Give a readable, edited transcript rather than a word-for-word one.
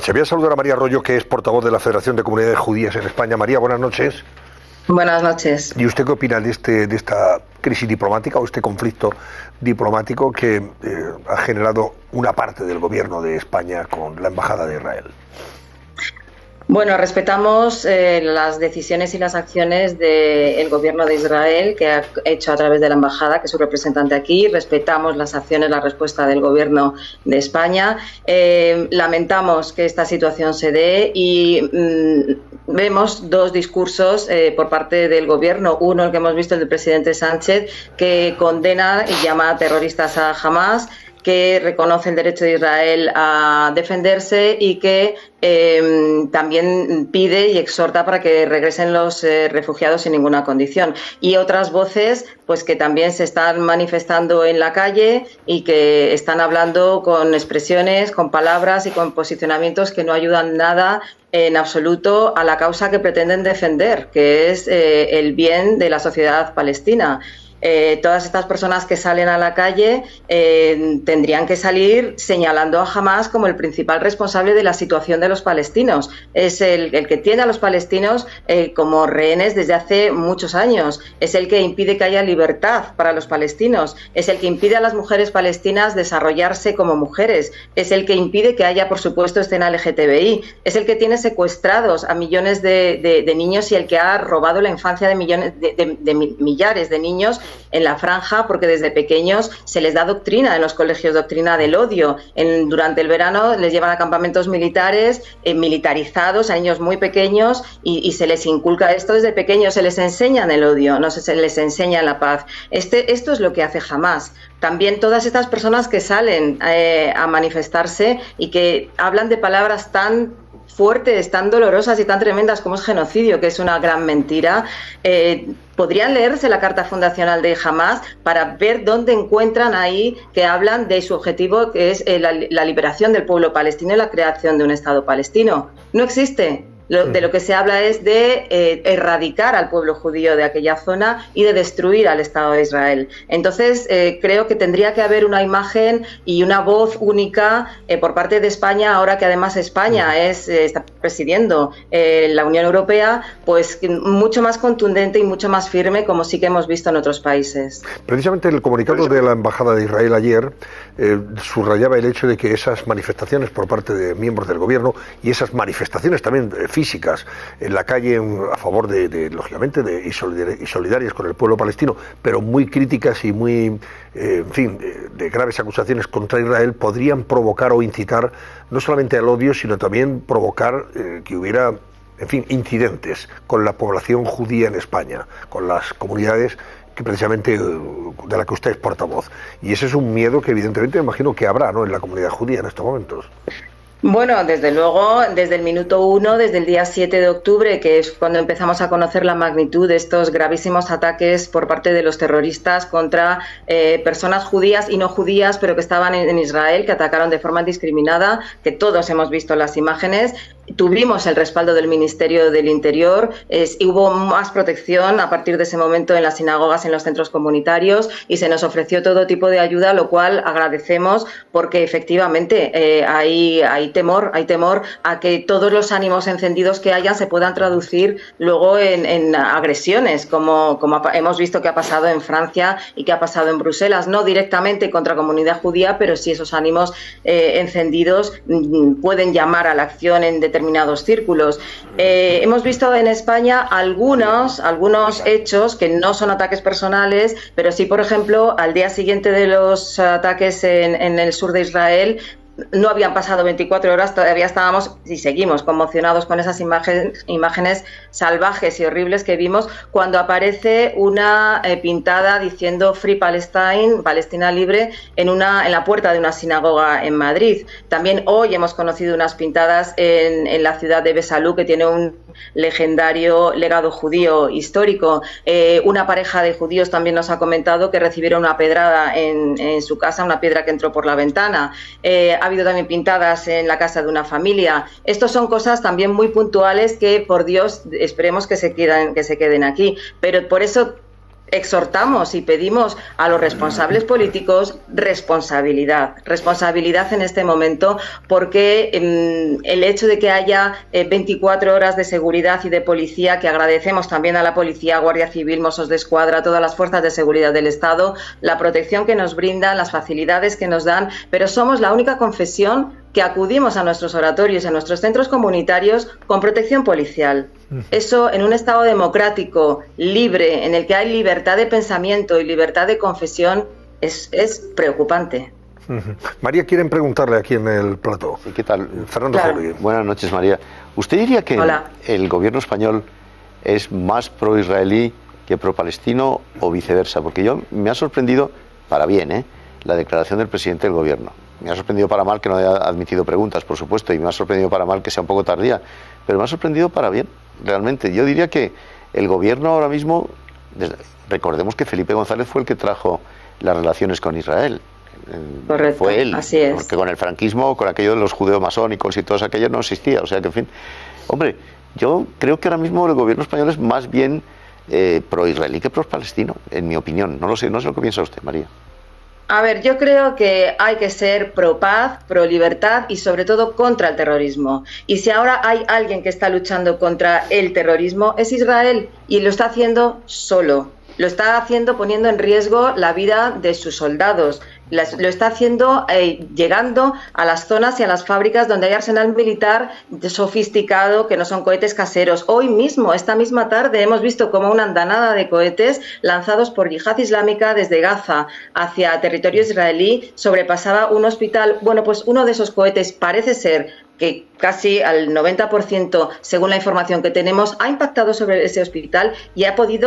noche. Voy a saludar a María Arroyo, que es portavoz de la Federación de Comunidades Judías en España. María, buenas noches. Buenas noches. ¿Y usted qué opina de esta crisis diplomática o este conflicto diplomático que ha generado una parte del gobierno de España con la Embajada de Israel? Bueno, respetamos las decisiones y las acciones del gobierno de Israel que ha hecho a través de la embajada, que es su representante aquí. Respetamos las acciones, la respuesta del gobierno de España. Lamentamos que esta situación se dé y vemos dos discursos por parte del gobierno. Uno, el que hemos visto, el del presidente Sánchez, que condena y llama a terroristas a Hamás, que reconoce el derecho de Israel a defenderse y que también pide y exhorta para que regresen los refugiados sin ninguna condición. Y otras voces pues que también se están manifestando en la calle y que están hablando con expresiones, con palabras y con posicionamientos que no ayudan nada en absoluto a la causa que pretenden defender, que es el bien de la sociedad palestina. Todas estas personas que salen a la calle tendrían que salir señalando a Hamás como el principal responsable de la situación de los palestinos. Es el que tiene a los palestinos como rehenes desde hace muchos años. Es el que impide que haya libertad para los palestinos. Es el que impide a las mujeres palestinas desarrollarse como mujeres. Es el que impide que haya, por supuesto, escena LGTBI. Es el que tiene secuestrados a millones de niños y el que ha robado la infancia de millares de niños en la franja, porque desde pequeños se les da doctrina en los colegios, doctrina del odio. Durante el verano les llevan a campamentos militares, militarizados, a niños muy pequeños, y se les inculca esto desde pequeños, se les enseña el odio, no se les enseña la paz. Esto es lo que hace Hamás. También todas estas personas que salen a manifestarse y que hablan de palabras tan fuertes, tan dolorosas y tan tremendas como es genocidio, que es una gran mentira, podrían leerse la carta fundacional de Hamás para ver dónde encuentran ahí que hablan de su objetivo, que es la liberación del pueblo palestino y la creación de un Estado palestino. No existe. De lo que se habla es de erradicar al pueblo judío de aquella zona y de destruir al Estado de Israel. Entonces, creo que tendría que haber una imagen y una voz única por parte de España, ahora que además España está presidiendo la Unión Europea, pues mucho más contundente y mucho más firme, como sí que hemos visto en otros países. Precisamente el comunicado de la Embajada de Israel ayer subrayaba el hecho de que esas manifestaciones por parte de miembros del gobierno y esas manifestaciones también físicas en la calle a favor lógicamente, y solidarias con el pueblo palestino, pero muy críticas y muy, de graves acusaciones contra Israel, podrían provocar o incitar no solamente al odio, sino también provocar que hubiera, incidentes con la población judía en España, con las comunidades que precisamente de la que usted es portavoz. Y ese es un miedo que evidentemente me imagino que habrá, ¿no?, en la comunidad judía en estos momentos. Bueno, desde luego, desde el minuto 1, desde el día 7 de octubre, que es cuando empezamos a conocer la magnitud de estos gravísimos ataques por parte de los terroristas contra personas judías y no judías, pero que estaban en Israel, que atacaron de forma indiscriminada, que todos hemos visto las imágenes. Tuvimos el respaldo del Ministerio del Interior, y hubo más protección a partir de ese momento en las sinagogas, en los centros comunitarios, y se nos ofreció todo tipo de ayuda, lo cual agradecemos, porque efectivamente hay temor a que todos los ánimos encendidos que haya se puedan traducir luego en agresiones, como hemos visto que ha pasado en Francia y que ha pasado en Bruselas, no directamente contra la comunidad judía, pero sí esos ánimos encendidos pueden llamar a la acción en determinados círculos. Hemos visto en España algunos hechos que no son ataques personales, pero sí, por ejemplo, al día siguiente de los ataques en el sur de Israel, no habían pasado 24 horas, todavía estábamos y seguimos conmocionados con esas imágenes salvajes y horribles que vimos cuando aparece una pintada diciendo Free Palestine, Palestina libre, en la puerta de una sinagoga en Madrid. También hoy hemos conocido unas pintadas en la ciudad de Besalú, que tiene un legendario legado judío histórico. Una pareja de judíos también nos ha comentado que recibieron una pedrada en su casa, una piedra que entró por la ventana. Ha habido también pintadas en la casa de una familia. Estos son cosas también muy puntuales que, por Dios, esperemos que se queden aquí. Pero por eso exhortamos y pedimos a los responsables políticos responsabilidad en este momento, porque el hecho de que haya 24 horas de seguridad y de policía, que agradecemos también a la policía, Guardia Civil, Mossos de Escuadra, todas las fuerzas de seguridad del Estado, la protección que nos brindan, las facilidades que nos dan, pero somos la única confesión que acudimos a nuestros oratorios, a nuestros centros comunitarios con protección policial. Eso, en un Estado democrático, libre, en el que hay libertad de pensamiento y libertad de confesión, es preocupante. María, quieren preguntarle aquí en el plató. ¿Qué tal? Fernando Cervi. Buenas noches, María. ¿Usted diría que el gobierno español es más pro-israelí que pro-palestino o viceversa? Porque yo me ha sorprendido, para bien, la declaración del presidente del gobierno. Me ha sorprendido para mal que no haya admitido preguntas, por supuesto, y me ha sorprendido para mal que sea un poco tardía, pero me ha sorprendido para bien, realmente. Yo diría que el gobierno ahora mismo, recordemos que Felipe González fue el que trajo las relaciones con Israel. Correcto, fue él, así es. Porque con el franquismo, con aquello de los judeo-masónicos y todo aquello no existía, o sea que, en fin. Hombre, yo creo que ahora mismo el gobierno español es más bien pro-israelí que pro-palestino, en mi opinión. No sé lo que piensa usted, María. A ver, yo creo que hay que ser pro paz, pro libertad y sobre todo contra el terrorismo. Y si ahora hay alguien que está luchando contra el terrorismo, es Israel, y lo está haciendo solo. Lo está haciendo poniendo en riesgo la vida de sus soldados. Lo está haciendo llegando a las zonas y a las fábricas donde hay arsenal militar sofisticado, que no son cohetes caseros. Hoy mismo, esta misma tarde, hemos visto como una andanada de cohetes lanzados por Yihad Islámica desde Gaza hacia territorio israelí sobrepasaba un hospital. Bueno, pues uno de esos cohetes parece ser que casi al 90%, según la información que tenemos, ha impactado sobre ese hospital y ha podido